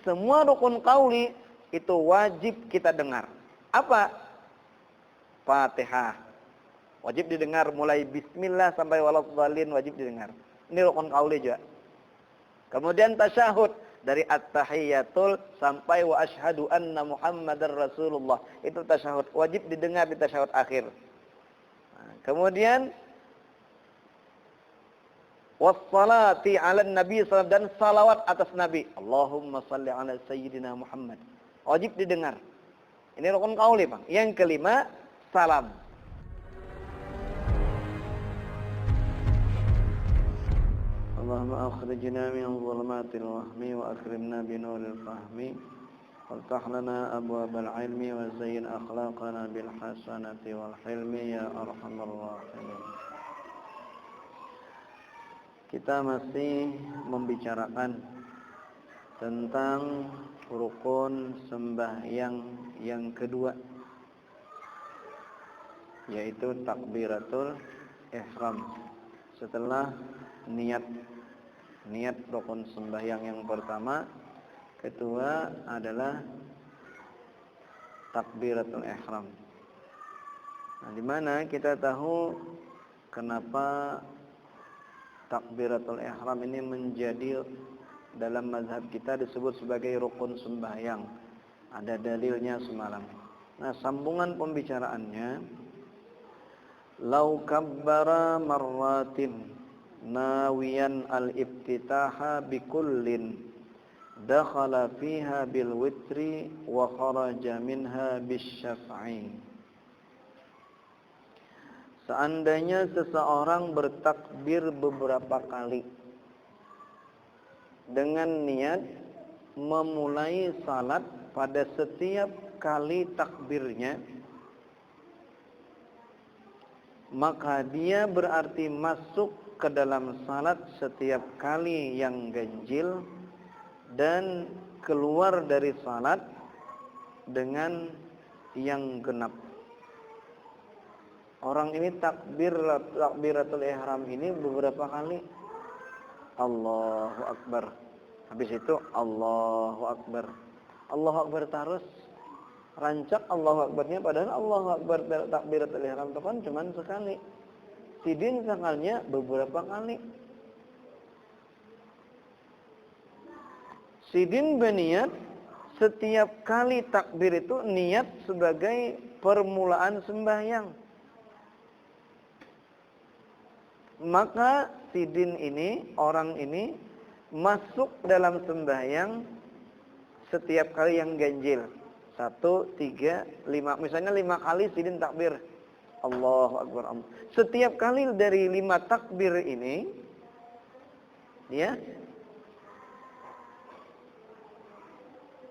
semua rukun qauli itu wajib kita dengar. Apa? Fatihah. Wajib didengar mulai bismillah sampai waladhdallin wajib didengar. Ini rukun qauli juga. Kemudian tasyahud dari at-tahiyyatul sampai wa asyhadu anna Muhammadar Rasulullah. Itu tasyahud wajib didengar di tasyahud akhir. Nah, kemudian wassalati 'alan nabi sallallahu dan salawat atas nabi. Allahumma shalli 'ala sayyidina Muhammad. Wajib didengar. Ini rukun qauli, Bang. Yang kelima, salam. Allahumma akhrijna min dhulumatil wahmi wa akrimna bi nuril fahmi waftah lana abwabal ilmi wa zayyin akhlaqana bil hasanati wal hilmi ya arhamar rahimin. Kita masih membicarakan tentang rukun sembahyang yang kedua, yaitu takbiratul ihram. Setelah niat rukun sembahyang yang pertama, kedua adalah takbiratul ihram. Nah, di mana kita tahu kenapa takbiratul ihram ini menjadi dalam mazhab kita disebut sebagai rukun sembahyang. Ada dalilnya semalam. Nah, sambungan pembicaraannya, lau kabbara marratin nawiyan al-iftitaha bikullin dakhala fiha bil witri wa kharaja minha bisyaf'i. Seandainya seseorang bertakbir beberapa kali dengan niat memulai salat pada setiap kali takbirnya, maka dia berarti masuk ke dalam salat setiap kali yang ganjil dan keluar dari salat dengan yang genap. Orang ini takbiratul ihram ini beberapa kali Allahu Akbar. Habis itu Allahu Akbar. Allahu Akbar terus. Rancak Allahu Akbarnya, padahal Allahu Akbar takbiratul ihram itu kan cuma sekali. Sidin sakalnya beberapa kali. Sidin berniat setiap kali takbir itu niat sebagai permulaan sembahyang. Maka sidin ini, orang ini masuk dalam sembahyang setiap kali yang ganjil. 1, 3, 5. Misalnya 5 kali sidin takbir. Allahu Akbar. Setiap kali dari 5 takbir ini, ya,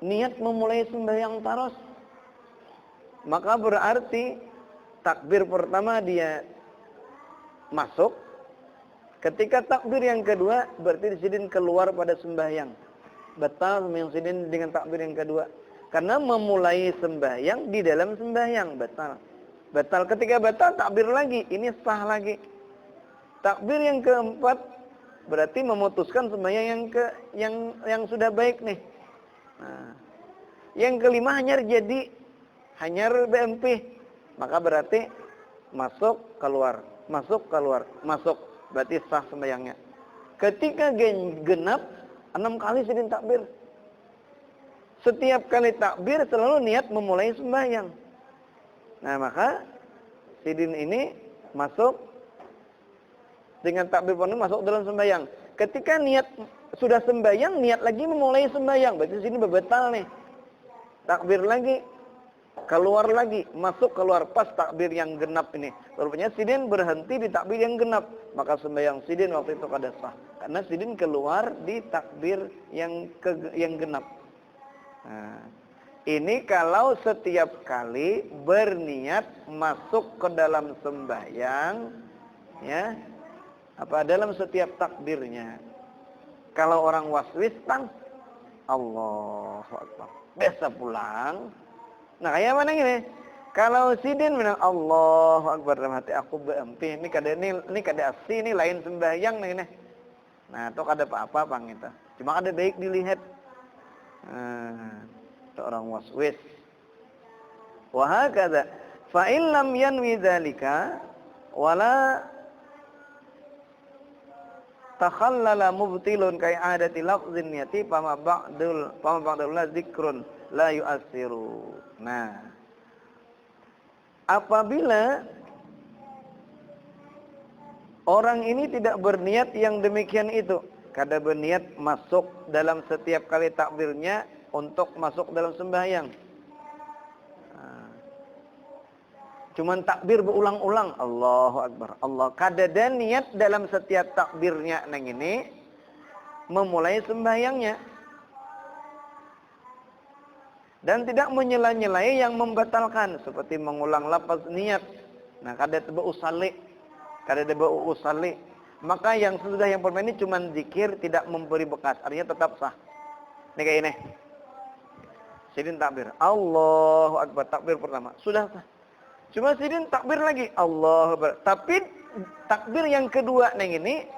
niat memulai sembahyang taros. Maka berarti takbir pertama dia masuk. Ketika takbir yang kedua, berarti sidin keluar pada sembahyang. Batal sembahyang sidin dengan takbir yang kedua. Karena memulai sembahyang di dalam sembahyang, batal. Batal, ketika batal takbir lagi, ini sah lagi. Takbir yang keempat berarti memutuskan sembahyang yang sudah baik nih. Nah, yang kelima hanyar BMP. Maka berarti masuk keluar, masuk keluar, masuk. Berarti sah sembahyangnya. Ketika genap 6 kali sidin takbir. Setiap kali takbir selalu niat memulai sembahyang. Nah, maka sidin ini masuk dengan takbir penuh masuk dalam sembahyang. Ketika niat sudah sembahyang, niat lagi memulai sembahyang, berarti sini berbatal nih. Takbir lagi, keluar lagi, masuk keluar pas takbir yang genap ini. Rupanya sidin berhenti di takbir yang genap, maka sembahyang sidin waktu itu kada sah. Karena sidin keluar di takbir yang genap. Nah, ini kalau setiap kali berniat masuk ke dalam sembahyang, ya, dalam setiap takbirnya. Kalau orang waswis, Allahu Akbar, biasa pulang. Nah, kayak mana gini? Kalau sidin bilang Allahu Akbar dalam hati aku BMP, ini kada asli, ini lain sembahyang nih. Nah, itu kada apa-apa Bang itu. Cuma ada baik dilihat. Itu orang waswis. Wa hakadha fa in lam yanwi dzalika wala takhallala mubtilun kai'adati lafzin niyati fama ba'dul la zikrun la yu'assiru. Nah, apabila orang ini tidak berniat yang demikian itu, kada berniat masuk dalam setiap kali takbirnya untuk masuk dalam sembahyang. Cuman takbir berulang-ulang, Allahu Akbar, Allah. Kada ada niat dalam setiap takbirnya nang ini memulai sembahyangnya. Dan tidak menyela-nyelai yang membatalkan seperti mengulang lafaz niat. Nah, kada tebe usalli, kada tebe usalli. Maka yang sudah yang pertama ini cuman zikir, tidak memberi bekas, artinya tetap sah. Ini kayak ini. Sidin takbir, Allahu Akbar, takbir pertama, sudah sah. Cuma sidin takbir lagi, Allahu Akbar. Tapi takbir yang kedua neng ini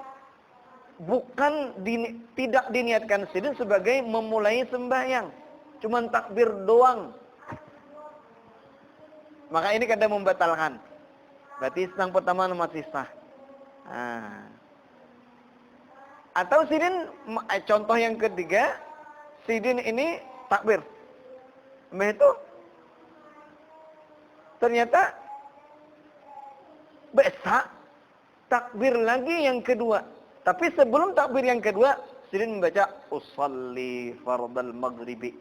bukan tidak diniatkan sidin sebagai memulai sembahyang. Cuma takbir doang. Maka ini kada membatalkan. Berarti yang pertama masih sah. Atau sidin, contoh yang ketiga, sidin ini takbir. Itu ternyata bisa takbir lagi yang kedua. Tapi sebelum takbir yang kedua, sidin membaca usalli fardal maghribi.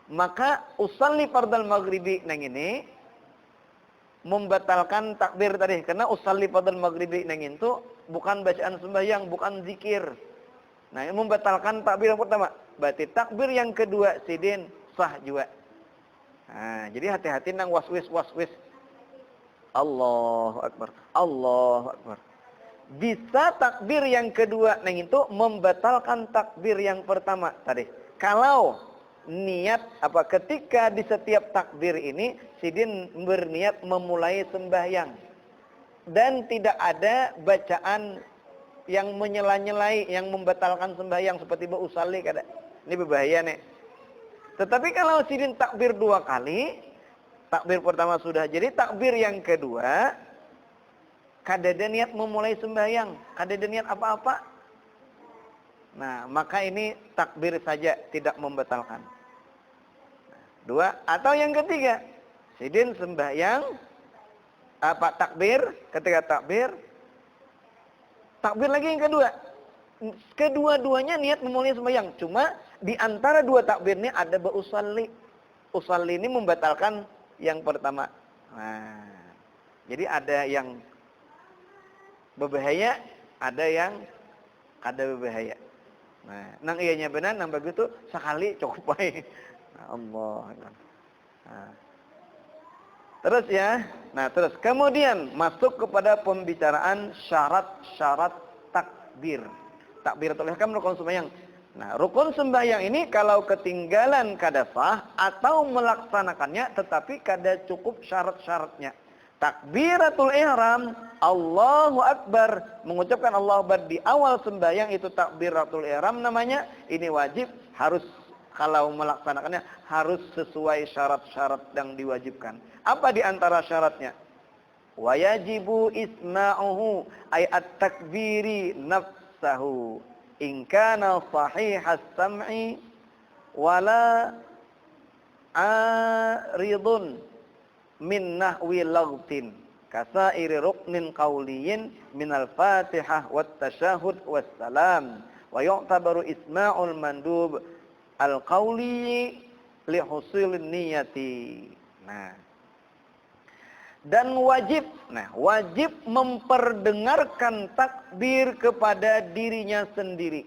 Maka usalli fardal maghribi nang ini membatalkan takbir tadi. Karena usalli fardal maghribi nang itu bukan bacaan sembahyang, bukan zikir. Nah, ini membatalkan takbir yang pertama. Berarti takbir yang kedua sidin sah juga. Nah, jadi hati-hati nang waswis. Allahu Akbar, Allahu Akbar. Bisa takbir yang kedua nang itu membatalkan takbir yang pertama tadi. Kalau niat ketika di setiap takbir ini sidin berniat memulai sembahyang dan tidak ada bacaan yang menyela-nyelai yang membatalkan sembahyang seperti usalli kada. Ini berbahaya nih. Tetapi kalau sidin takbir dua kali, takbir pertama sudah jadi, takbir yang kedua kada ada niat memulai sembahyang, kada ada niat apa-apa. Nah, maka ini takbir saja, tidak membatalkan. Dua, atau yang ketiga, sidin sembahyang takbir, ketika takbir lagi yang kedua. Kedua-duanya niat memulai sembahyang, cuma di antara dua takbir ini ada usalli. Usalli ini membatalkan yang pertama. Nah, jadi ada yang berbahaya, ada yang kada berbahaya. Nah, nang iyanya benar, nang begitu sekali cukup baik. Allah. Nah. Terus ya. Nah, terus kemudian masuk kepada pembicaraan syarat-syarat takbir. Takbiratul ihram rukun sembahyang. Nah, rukun sembahyang ini kalau ketinggalan kada sah atau melaksanakannya tetapi kada cukup syarat-syaratnya. Takbiratul ihram, Allahu Akbar, mengucapkan Allahu Akbar di awal sembahyang itu takbiratul ihram namanya. Ini wajib, harus kalau melaksanakannya harus sesuai syarat-syarat yang diwajibkan. Apa di antara syaratnya? Wa yajibu isma'uhu ay at-takbiri nafsahu in kana sahihas sam'i wala aridun min nahwi laghtin kasairi ruknin qawliyin minal fatihah wat tasyahud was salam wa yu'tabaru isma'ul mandub al qawli li husulin niyati. Nah, dan wajib memperdengarkan takbir kepada dirinya sendiri.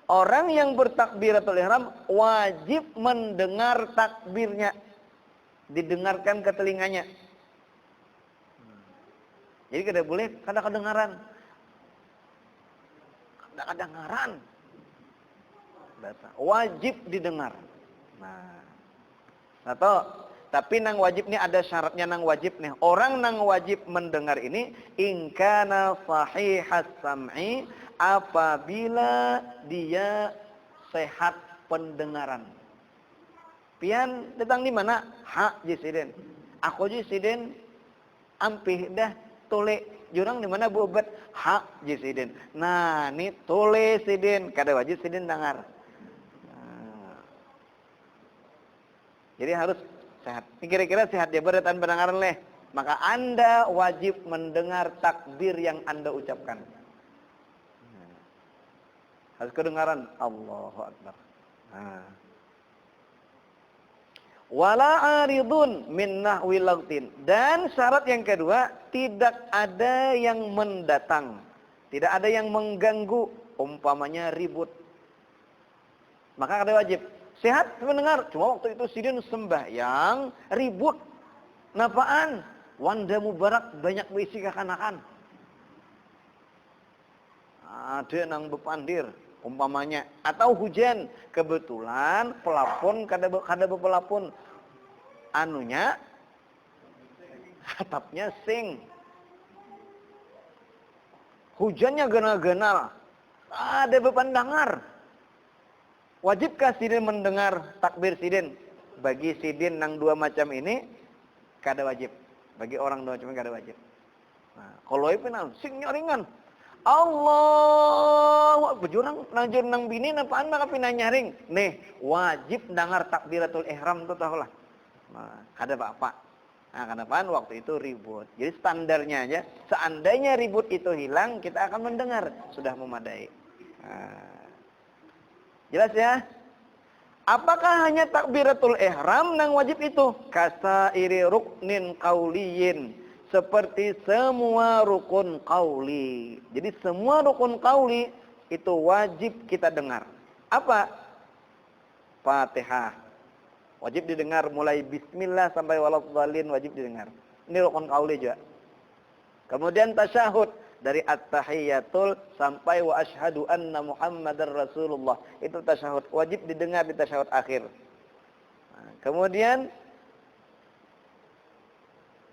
Orang yang bertakbiratul ihram wajib mendengar takbirnya, didengarkan ke telinganya. Jadi kada boleh kada kedengaran. Kada kedengaran. Wajib didengar. Nah, tapi nang wajib ini ada syaratnya nang wajib nih. Orang nang wajib mendengar ini in kana sahihas sam'i, apabila dia sehat pendengaran. Pian datang di mana? Hak jisiden. Aku jisiden ampih dah tole jurang di mana bubat hak jisiden. Nah, ini tole siden kada wajib siden dengar. Nah. Jadi harus sehat. Ini kira-kira sehat ya beratan pendengaran leh. Maka Anda wajib mendengar takbir yang Anda ucapkan. Harus kedengaran Allahu Akbar. Nah. Wala aridun min nahwi lagtin. Dan syarat yang kedua, tidak ada yang mendatang. Tidak ada yang mengganggu, umpamanya ribut. Maka ada wajib. Sehat mendengar, cuma waktu itu sidin sembahyang, ribut. Napaan? Wanda mubarak banyak berisi kekanakan. Ada nang bepandir, umpamanya. Atau hujan, kebetulan pelapon kada pelapon. Anunya, atapnya sing. Hujannya genal-genal. Ada bepandangar. Wajibkah sidin mendengar takbir sidin? Bagi sidin nang dua macam ini, kada wajib. Bagi orang dua macam ini kada wajib. Nah, kalau itu sing nyaringan. Allah, bejurang najur nang bini napaan maka pina nyaring. Nih, wajib dengar takbiratul ihram tu tahulah. Nah, kada apa-apa. Nah, kenapaan waktu itu ribut. Jadi standarnya aja, seandainya ribut itu hilang, kita akan mendengar. Sudah memadai. Nah, jelas ya? Apakah hanya takbiratul ihram nang wajib itu? Kasairi ruknin qauliyin. Seperti semua rukun qauli. Jadi semua rukun qauli itu wajib kita dengar. Apa? Fatihah. Wajib didengar mulai bismillah sampai waladhdallin wajib didengar. Ini rukun qauli juga. Kemudian tasyahud dari at-tahiyyatul sampai wa asyhadu anna Muhammadar Rasulullah. Itu tasyahud wajib didengar di tasyahud akhir. Nah, kemudian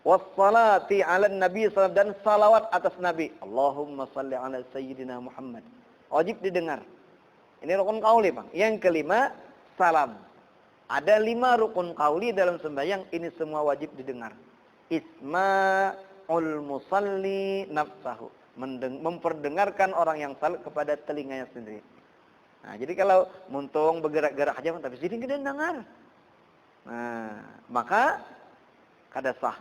wassalati 'alan nabi sallallahu dan salawat atas nabi. Allahumma shalli 'ala sayyidina Muhammad. Wajib didengar. Ini rukun qauli, Bang. Yang kelima, salam. Ada 5 rukun qauli dalam sembahyang, ini semua wajib didengar. Isma'ul musalli nafsahu. Memperdengarkan orang yang salat kepada telinganya sendiri. Nah, jadi kalau muntung bergerak-gerak aja tapi sini kita dengar. Nah, maka kada sah.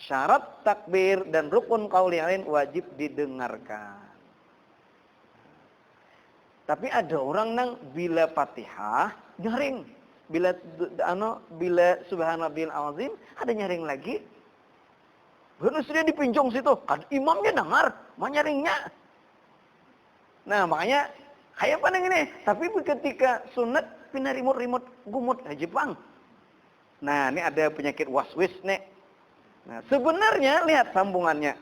Syarat takbir dan rukun qauli yang lain wajib didengarkan. Tapi ada orang nang bila Fatihah nyaring, bila subhanallahil azim ada nyaring lagi. Harus dia dipinjong situ, kan imamnya dengar, nyaringnya. Nah, makanya kayak apa ini? Tapi ketika sunat pindah remote gumut aja, Bang. Nah, ini ada penyakit waswis nih. Nah, sebenarnya lihat sambungannya.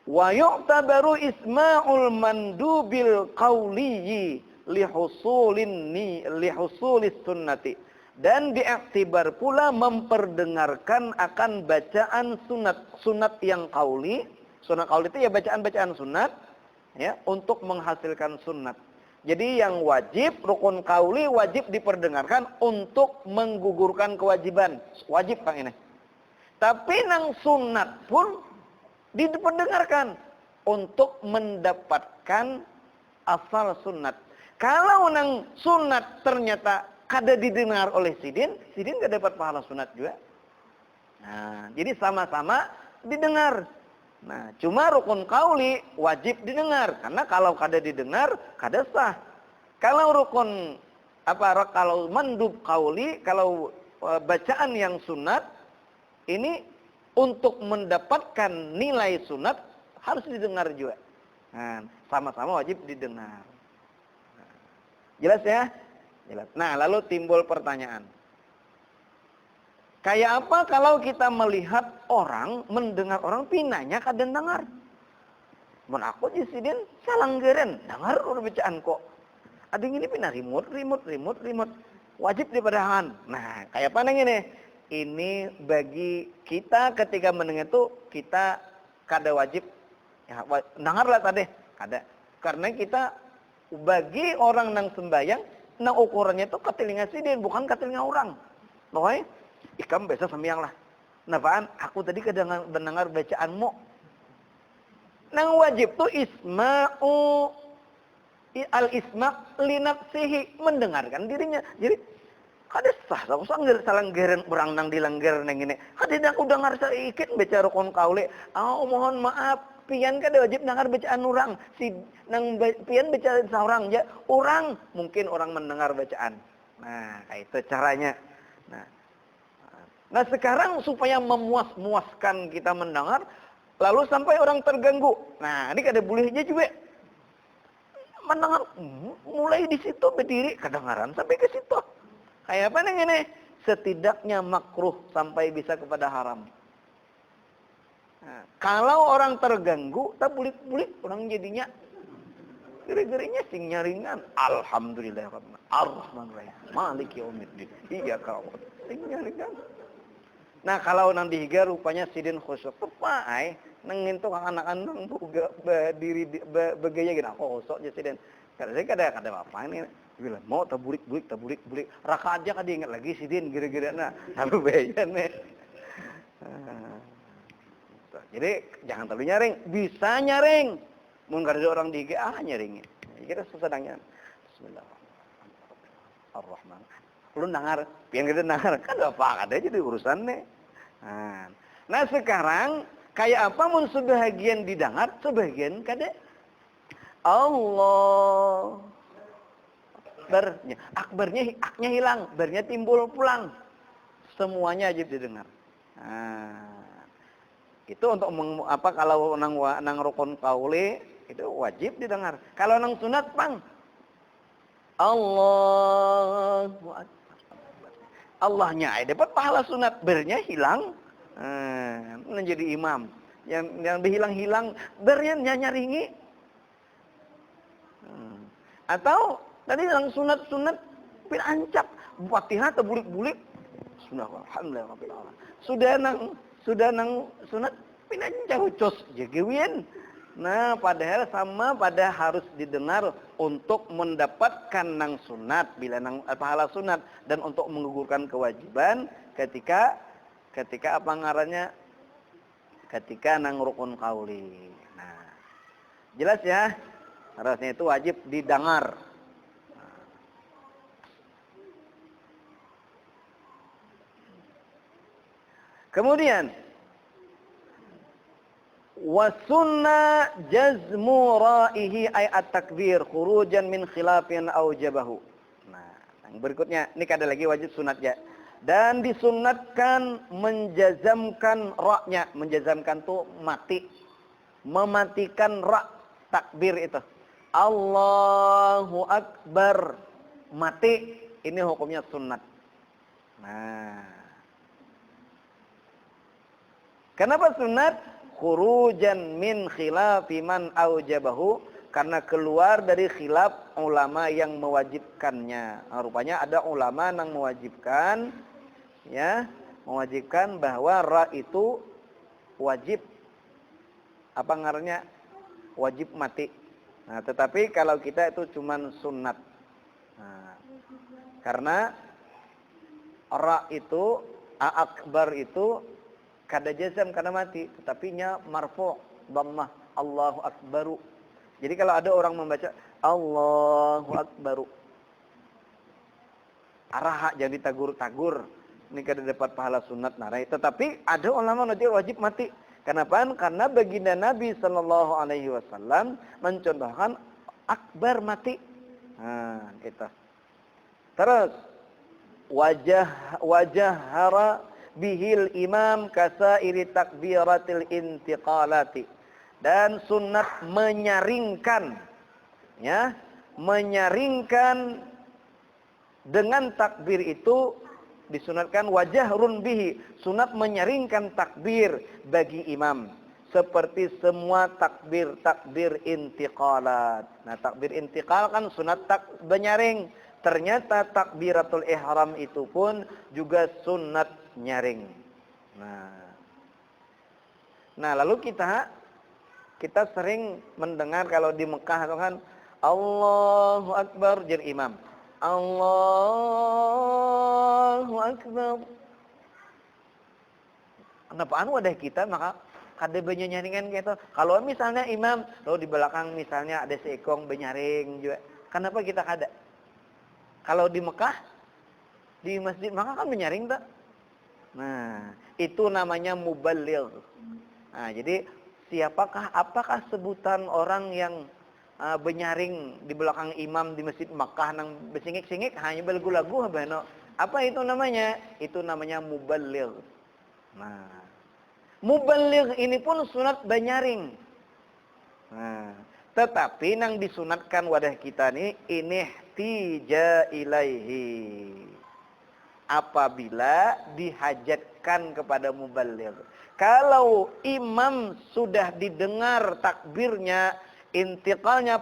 Wa yu'tabaru isma'ul mandubil qawliyi lihusulis sunnati. Dan diiktibar pula memperdengarkan akan bacaan sunat yang qauli. Sunat qauli itu ya bacaan-bacaan sunat ya untuk menghasilkan sunat. Jadi yang wajib rukun qauli wajib diperdengarkan untuk menggugurkan kewajiban. Wajib Kang ini. Tapi nang sunat pun diperdengarkan untuk mendapatkan asal sunat. Kalau nang sunat ternyata kada didengar oleh sidin gak dapat pahala sunat juga. Nah, jadi sama-sama didengar. Nah, cuma rukun qauli wajib didengar karena kalau kada didengar kada sah. Kalau rukun kalau mandub qauli, kalau bacaan yang sunat ini untuk mendapatkan nilai sunat harus didengar juga. Nah, sama-sama wajib didengar. Nah, jelas ya? Jelas. Nah, lalu timbul pertanyaan. Kayak apa kalau kita melihat orang, mendengar orang pinanya kadang dengar. Mun aku di sidin salanggeren, dengar urang bacaan kok. Ada yang ini pindah remote. Wajib diperdahan. Nah, kayak apa nang ini? Ini bagi kita ketika mendengar itu kita kada wajib ya dengarlah tadi kada. Karena kita bagi orang nang sembahyang Nah ukurannya itu ke telinga sidin, bukan ke telinga orang. Pokoknya, ikam besok sembiang lah. Nafaan, aku tadi mendengar bacaanmu. Nang wajib tuh isma'u al-isma' li nafsihi, mendengarkan dirinya. Jadi kada sah, usah salanggeran orang nang dilanggar nang ini. Kada aku dengar saikit baca rukun kaule. Mohon maaf, pian kada wajib dengar bacaan orang. Si nang pian baca seorang ya, orang mungkin orang mendengar bacaan. Nah, itu caranya. Nah, sekarang supaya memuaskan kita mendengar, lalu sampai orang terganggu. Nah, ini kada bolehnya juga. Mendengar, mulai di situ berdiri, kedengaran sampai ke situ. Kayak apa nih ini? Setidaknya makruh sampai bisa kepada haram. Nah, kalau orang terganggu, tak bulik-bulik, orang jadinya geri-gerinya sing nyaringan. Alhamdulillah, Ar-Rahmanir-Rahim, Maliki Yaumiddin. Iya kawan, sing nyaringan. Nah kalau nang dihiga rupanya sidin khusyuk tepai nengin tuh anak-anak berdiri begaya gini aku khusyuk aja sidin kada apa ini bilang mau taburik raka aja kada ingat lagi sidin gira-gira nah lalu bahaya nih. Jadi jangan terlalu nyaring, bisa nyaring mun kada ada orang dihiga nyaringin kira sesedangnya Bismillahirrahmanirrahim Ar-Rahman lu dengar, pian kita dengar, kan apa ada jadi urusan nih. Nah sekarang kayak apa mun sebahagian didengar, sebahagian kada. Allah akbarnya, aknya hilang, barnya timbul pulang. Semuanya aja didengar. Itu untuk apa kalau nang rukun qauli itu wajib didengar. Kalau nang sunat pang Allahu akbar. Allahnya dapat pahala sunat, bernya hilang, menjadi imam. Yang dihilang-hilang, bernya nyaringi. Atau tadi yang sunat-sunat, pin ancap, Fatihah terbulik-bulik, sudah nang sunat, pin ancap ucos, jagewin. Nah, padahal sama pada harus didengar untuk mendapatkan nang sunat bila nang pahala sunat dan untuk menggugurkan kewajiban ketika apa ngarannya? Ketika nang rukun qauli. Nah, jelas ya? Harusnya itu wajib didengar. Kemudian wa sunna jazmu ra'ihi ay at-takbir khurujan min khilafin aujabahu. Nah, yang berikutnya ini ada lagi wajib sunat ya. Dan disunatkan menjazamkan ra'-nya, menjazamkan tuh mati. Mematikan ra' takbir itu. Allahu akbar mati, ini hukumnya sunat. Nah. Kenapa sunat? Khurujan min khilafi man aujabahu, karena keluar dari khilaf ulama yang mewajibkannya. Nah, rupanya ada ulama yang mewajibkan bahwa ra itu wajib apa ngarannya? Wajib mati. Nah, tetapi kalau kita itu cuman sunat. Nah, karena ra itu akbar itu kada jazam kada mati, tetapinya marfu' dhammah Allahu akbaru. Jadi kalau ada orang membaca Allahu akbaru, araha jadi tagur-tagur, ini kada dapat pahala sunat narai. Tetapi ada ulama nanti wajib mati. Kenapa? Karena baginda Nabi sallallahu alaihi wasallam mencontohkan akbar mati. Nah, itu. Terus wajahara bihil imam kasairi takbiratil intiqalati, dan sunat menyaringkan dengan takbir itu disunatkan wajahrun bihi, sunat menyaringkan takbir bagi imam seperti semua takbir intiqalat. Nah, takbir intiqal kan sunat menyaring. Ternyata takbiratul ihram itu pun juga sunat nyaring. Nah, lalu kita sering mendengar kalau di Mekah itu kan Allahu Akbar jadi imam. Allahu Akbar. Kenapa anu wadah kita maka kada benyaringan gitu. Kalau misalnya imam, lalu di belakang misalnya ada seekong benyaring juga. Kenapa kita kada? Kalau di Mekah, di masjid maka kan benyaring tak? Nah, itu namanya muballigh. Nah, jadi apakah sebutan orang yang benyaring di belakang imam di masjid Makkah nang besingik-singik hanya lagu-lagu apa itu namanya? Itu namanya muballigh. Nah, muballigh ini pun sunat benyaring. Nah, tetapi nang disunatkan wadah kita ini tija ilaihi. Apabila dihajatkan kepada muballigh. Kalau imam sudah didengar takbirnya, intiqalnya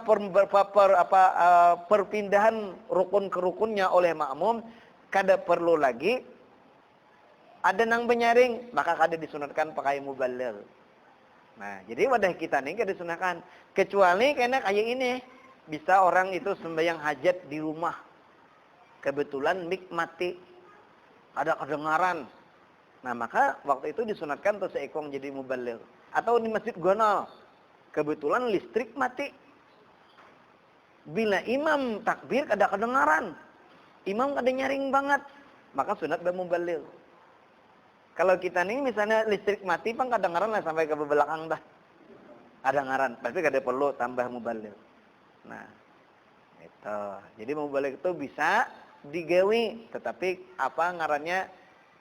perpindahan rukun ke rukunnya oleh makmum, kada perlu lagi ada nang benyaring, maka kada disunatkan pakai muballigh. Nah, jadi wadah kita nih kada disunatkan, kecuali kena kayak ini, bisa orang itu sembahyang hajat di rumah, kebetulan mik mati, ada kedengaran. Nah, maka waktu itu disunatkan tuh seekong jadi muballigh. Atau di masjid gonal, kebetulan listrik mati. Bila imam takbir ada kedengaran, imam kada nyaring banget, maka sunat bermuballigh. Kalau kita nih misalnya listrik mati pang kedengaran lah sampai ke belakang dah. Kedengaran, tapi kada perlu tambah muballigh. Nah, itu. Jadi muballigh itu bisa digawi, tetapi apa ngarannya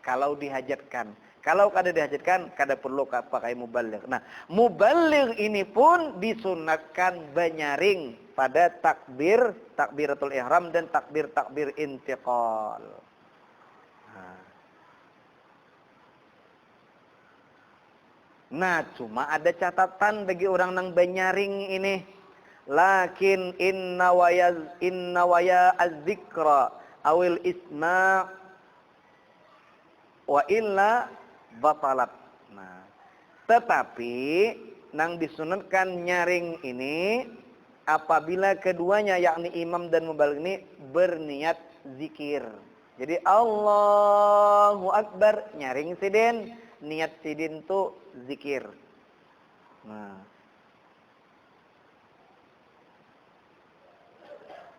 kalau dihajatkan. Kalau kada dihajatkan, kada perlu pakai muballigh. Nah, muballigh ini pun disunatkan benyaring pada takbiratul ihram dan takbir intiqal. Nah, cuma ada catatan bagi orang nang benyaring ini. Lakin inna waya az-zikra awil isma' wa illa batalat. Nah, tetapi nang disunatkan nyaring ini apabila keduanya yakni imam dan muballigh ini berniat zikir. Jadi Allahu Akbar nyaring sidin, niat sidin tu zikir. Nah,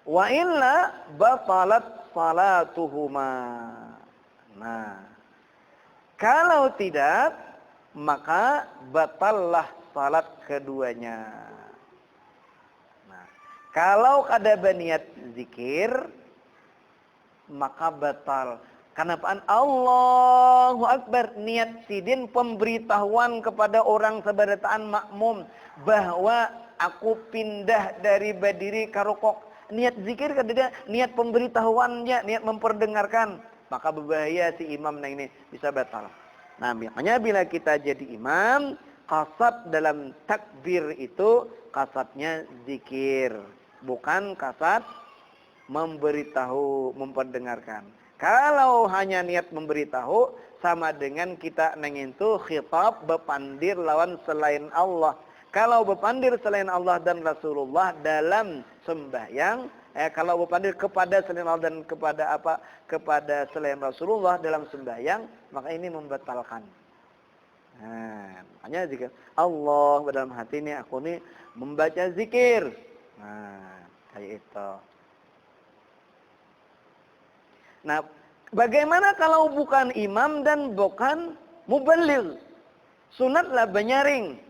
wa illa batalat salatuhuma. Nah, kalau tidak maka batallah salat keduanya. Nah, kalau kada berniat zikir maka batal. Kenapaan Allahu Akbar niat sidin pemberitahuan kepada orang seberataan makmum bahwa aku pindah dari berdiri ka rukuk. Niat zikir kada niat pemberitahuannya, niat memperdengarkan, maka berbahaya si imam nah ini bisa batal. Nah, makanya bila kita jadi imam, qasad dalam takbir itu qasadnya zikir, bukan qasad memberitahu, memperdengarkan. Kalau hanya niat memberitahu sama dengan kita nengintu khitab bepandir lawan selain Allah. Kalau bepandir selain Allah dan Rasulullah dalam sembahyang, kalau bepandir kepada selain Allah dan kepada selain Rasulullah dalam sembahyang, maka ini membatalkan. Nah, makanya zikir Allah dalam hati ini aku nih membaca zikir. Nah, kayak itu. Nah, bagaimana kalau bukan imam dan bukan muballigh? Sunatlah benyaring.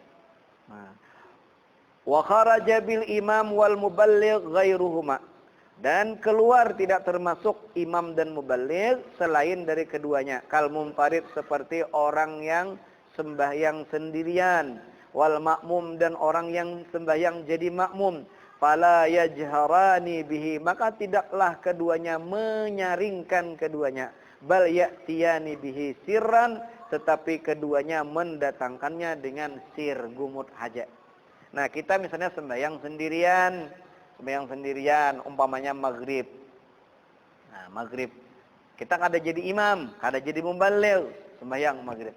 Wa kharaja bil imam wal muballigh ghairuhuma. Dan keluar tidak termasuk imam dan muballigh selain dari keduanya. Kal munfarid seperti orang yang sembahyang sendirian, wal makmum dan orang yang sembahyang jadi makmum. Fala yajharani bihi, maka tidaklah keduanya menyaringkan keduanya. Bal ya'tiyani bihi sirran, tetapi keduanya mendatangkannya dengan sir, gumut hajat. Nah, kita misalnya sembahyang sendirian, umpamanya maghrib. Nah, maghrib. Kita kada jadi imam, kada jadi muballigh, sembahyang maghrib.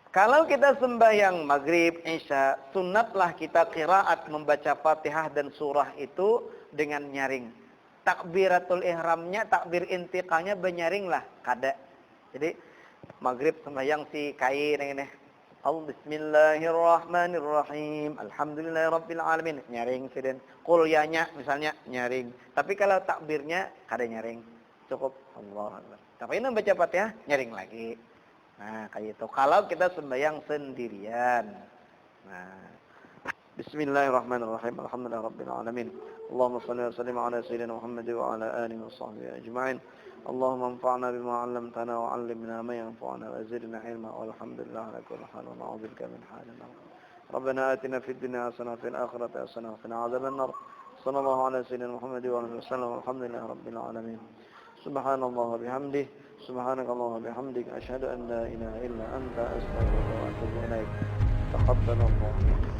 Kalau kita sembahyang maghrib, isya, sunatlah kita qiraat membaca Fatihah dan surah itu dengan nyaring. takbiratul ihramnya, takbir intiqalnya benyaring lah kada. Jadi maghrib sembahyang si kain ini. Bismillahirrahmanirrahim. Alhamdulillahirabbil alamin. Nyaring siden. Qul yanya misalnya nyaring. Tapi kalau takbirnya kada nyaring. Cukup Allahu Akbar. Tapi ini baca Fatihah nyaring lagi. Nah, kayak itu. Kalau kita sembahyang sendirian. Nah, Bismillahirrahmanirrahim. Alhamdulillahirabbil alamin. Allahumma shalli wa sallim ala sayyidina Muhammad wa ala alihi wa sahbihi ajma'in. Allahumma anfa'na bima 'allamtana wa 'allimna ma yanfa'una wa zidna 'ilma walhamdulillahi ala kulli hal wa na'udzubika min halin nar. Rabbana atina fid dunya hasanah wa fil akhirati hasanah wa qina 'adzaban nar. Sallallahu ala sayyidina Muhammad wa alihi wasallam. Alhamdulillahirabbil alamin. Subhanallah wa bihamdihi, subhanakallah wa bihamdika, asyhadu an la ilaha illa anta, astaghfiruka wa atubu ilaik. Taqabbalallahu.